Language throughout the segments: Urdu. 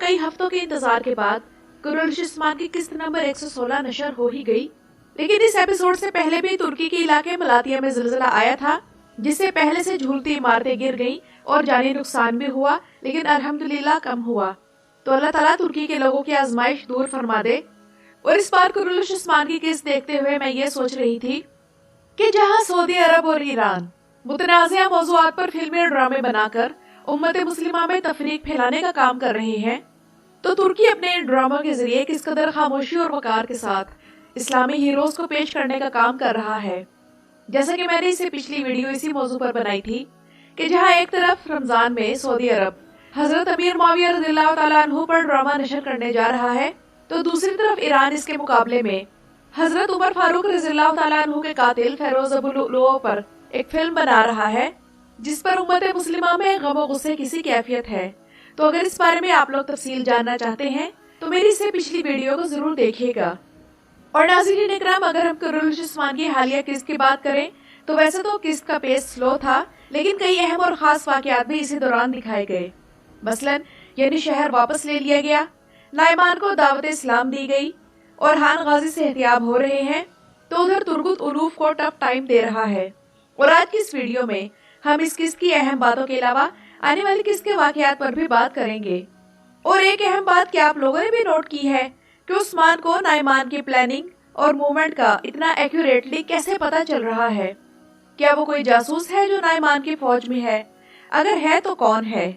کئی ہفتوں کے انتظار کے بعد قرولش عثمان کی قسط نمبر 116 نشر ہو ہی گئی، لیکن اس ایپیسوڈ سے پہلے بھی ترکی کے علاقے ملاتیا میں زلزلہ آیا تھا، جس سے پہلے سے جھولتی عمارتیں گر گئیں اور جانی نقصان بھی ہوا، لیکن الحمدللہ کم ہوا۔ تو اللہ تعالیٰ ترکی کے لوگوں کی آزمائش دور فرما دے۔ اور اس بار قرولش عثمان کی قسط دیکھتے ہوئے میں یہ سوچ رہی تھی کہ جہاں سعودی عرب اور ایران متنازعہ موضوعات پر فلمیں اور ڈرامے بنا کر امت مسلمہ میں تفریق پھیلانے کا کام کر رہے ہیں، تو ترکی اپنے ان ڈراموں کے ذریعے کس قدر خاموشی اور وقار کے ساتھ اسلامی ہیروز کو پیش کرنے کا کام کر رہا ہے۔ جیسا کہ میں نے اسے پچھلی ویڈیو اسی موضوع پر بنائی تھی کہ جہاں ایک طرف رمضان میں سعودی عرب حضرت امیر معاویہ رضی اللہ تعالیٰ عنہ پر ڈرامہ نشر کرنے جا رہا ہے، تو دوسری طرف ایران اس کے مقابلے میں حضرت عمر فاروق رضی اللہ تعالیٰ عنہ کے قاتل فیروز ابولؤلؤ پر ایک فلم بنا رہا ہے، جس پر امت مسلمہ میں غم و غصے کی سی کیفیت ہے۔ تو اگر اس بارے میں آپ لوگ تفصیل جاننا چاہتے ہیں تو میری سے پچھلی ویڈیو کو ضرور دیکھیے گا۔ اور ناظرین اکرام، اگر ہم قرولش عثمان کی حالیہ قسط کی بات کریں تو ویسے تو قسط کا پیس سلو تھا، لیکن کئی اہم اور خاص واقعات بھی اسی دوران دکھائے گئے۔ مثلاً یعنی شہر واپس لے لیا گیا، نائمان کو دعوت اسلام دی گئی، اور ہان غازی سے احتیاب ہو رہے ہیں، تو ادھر ترگت الوف کو ٹف ٹائم دے رہا ہے۔ اور آج کی اس ویڈیو میں ہم اس قسط کی اہم باتوں کے علاوہ آنے والی قسط کے واقعات پر بھی بات کریں گے۔ اور ایک اہم بات کیا آپ لوگوں نے بھی نوٹ کی ہے کہ عثمان کو نائمان کی پلاننگ اور موومنٹ کا اتنا ایکوریٹلی کیسے پتا چل رہا ہے؟ کیا وہ کوئی جاسوس ہے جو نائمان کی فوج میں ہے؟ اگر ہے تو کون ہے؟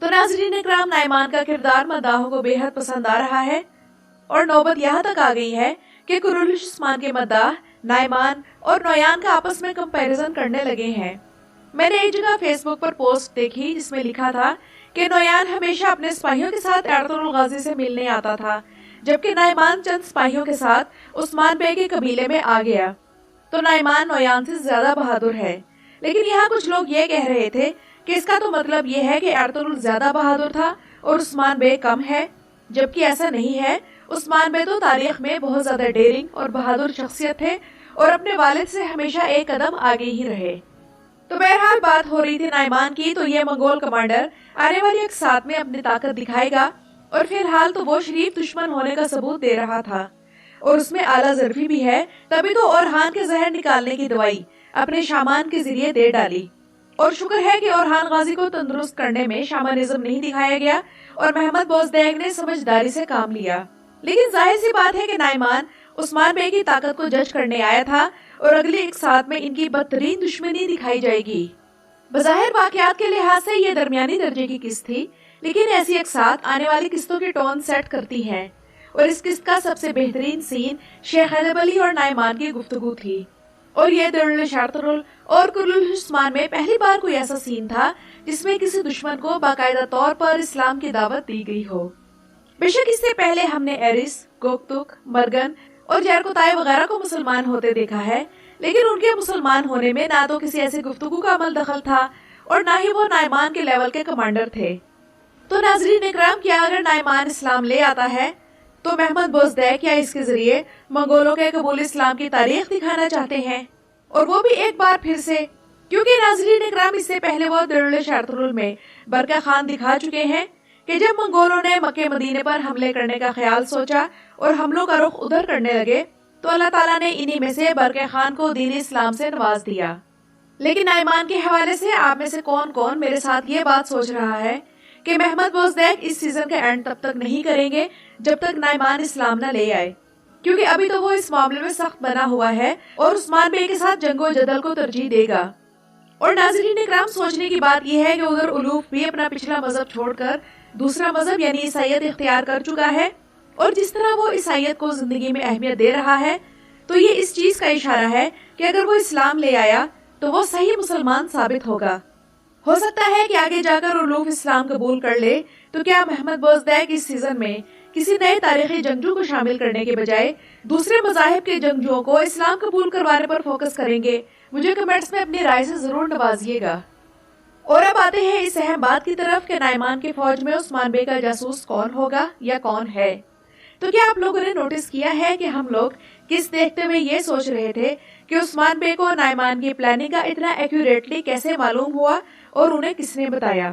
تو ناظرین اکرام، نائمان کا کردار مداحوں کو بے حد پسند آ رہا ہے، اور نوبت یہاں تک آ گئی ہے کہ قرولش عثمان کے مداح نائمان اور نویان کا آپس میں کمپیریزن کرنے لگے ہیں۔ میں نے ایک جگہ فیس بک پر پوسٹ دیکھی جس میں لکھا تھا کہ نویان ہمیشہ اپنے سپاہیوں کے ساتھ ارطغرل غازی سے ملنے آتا تھا، جبکہ نائمان چند سپاہیوں کے ساتھ عثمان بے کے قبیلے میں آ گیا، تو نائمان نویان سے زیادہ بہادر ہے۔ لیکن یہاں کچھ لوگ یہ کہہ رہے تھے کہ اس کا تو مطلب یہ ہے کہ ارطغرل زیادہ بہادر تھا اور عثمان بے کم ہے، جبکہ ایسا نہیں ہے۔ عثمان بے تو تاریخ میں بہت زیادہ ڈیرنگ اور بہادر شخصیت تھے اور اپنے والد سے ہمیشہ ایک قدم آگے ہی رہے۔ تو بہرحال بات ہو رہی تھی نائمان کی، تو یہ منگول کمانڈر آنے والی ایک ساتھ میں اپنی طاقت دکھائے گا، اور فی الحال تو وہ شریف دشمن ہونے کا ثبوت دے رہا تھا، اور اس میں اعلیٰ ظرفی بھی ہے، تبھی تو اورحان کے زہر نکالنے کی دوائی اپنے شامان کے ذریعے دے ڈالی۔ اور شکر ہے کہ اورحان غازی کو تندرست کرنے میں شامانزم نہیں دکھایا گیا اور محمد بوزدیگ نے سمجھداری سے کام لیا۔ لیکن ظاہر سی بات ہے کہ نائمان عثمان بے کی طاقت کو جج کرنے آیا تھا، اور اگلی ایک ساتھ میں ان کی بدترین دشمنی دکھائی جائے گی۔ بظاہر واقعات کے لحاظ سے یہ درمیانی درجے کی قسط تھی، لیکن ایسی ایک ساتھ آنے والی قسطوں کی ٹون سیٹ کرتی ہے، اور اس قسط کا سب سے بہترین سین شیخ ادب علی اور نائمان کی گفتگو تھی۔ اور یہ قرولش ارطغرل اور قرولش عثمان میں پہلی بار کوئی ایسا سین تھا جس میں کسی دشمن کو باقاعدہ طور پر اسلام کی دعوت دی گئی ہو۔ بے شک اس سے پہلے ہم نے ایرس، گوکتک، مرگن اور جیرکوتائے وغیرہ کو مسلمان ہوتے دیکھا ہے، لیکن ان کے مسلمان ہونے میں نہ تو کسی ایسی گفتگو کا عمل دخل تھا اور نہ ہی وہ نائمان کے لیول کے کمانڈر تھے۔ تو ناظرین اکرام، کیا اگر نائمان اسلام لے آتا ہے تو محمد بوزدیگ کیا اس کے ذریعے منگولوں کے قبول اسلام کی تاریخ دکھانا چاہتے ہیں، اور وہ بھی ایک بار پھر سے؟ کیونکہ ناظرین اکرام، اس سے پہلے وہ قرولش ارطغرل میں برقع خان دکھا چکے ہیں کہ جب منگولوں نے مکہ مدینے پر حملے کرنے کا خیال سوچا اور حملوں کا رخ ادھر کرنے لگے، تو اللہ تعالیٰ نے انہی میں سے برقع خان کو دین اسلام سے نواز دیا۔ لیکن نائمان کے حوالے سے آپ میں سے کون کون میرے ساتھ یہ بات سوچ رہا ہے کہ محمد بوزدیگ اس سیزن کا اینڈ تب تک نہیں کریں گے جب تک نائمان اسلام نہ لے آئے، کیونکہ ابھی تو وہ اس معاملے میں سخت بنا ہوا ہے اور عثمان بے کے ساتھ جنگ و جدل کو ترجیح دے گا۔ اور ناظرین اکرام، سوچنے کی بات یہ ہے کہ ادھر الوف بھی اپنا پچھلا مذہب چھوڑ کر دوسرا مذہب یعنی عیسائیت اختیار کر چکا ہے، اور جس طرح وہ عیسائیت کو زندگی میں اہمیت دے رہا ہے، تو یہ اس چیز کا اشارہ ہے کہ اگر وہ اسلام لے آیا تو وہ صحیح مسلمان ثابت ہوگا۔ ہو سکتا ہے کہ آگے جا کر الوف اسلام قبول کر لے، تو کیا محمد بوزدیگ اس سیزن میں کسی نئے تاریخی جنگجو کو شامل کرنے کے بجائے دوسرے مذاہب کے جنگجوؤں کو اسلام قبول کروانے پر فوکس کریں گے؟ مجھے کمنٹس میں اپنی رائے سے ضرور نوازیے گا۔ اور اب آتے ہیں اس اہم بات کی طرف کہ نائمان کی فوج میں عثمان بے کا جاسوس کون ہوگا یا کون ہے۔ تو کیا آپ لوگوں نے نوٹس کیا ہے کہ ہم لوگ کس دیکھتے ہوئے یہ سوچ رہے تھے کہ عثمان بے کو نائمان کی پلاننگ کا اتنا ایکوریٹلی کیسے معلوم ہوا اور انہیں کس نے بتایا؟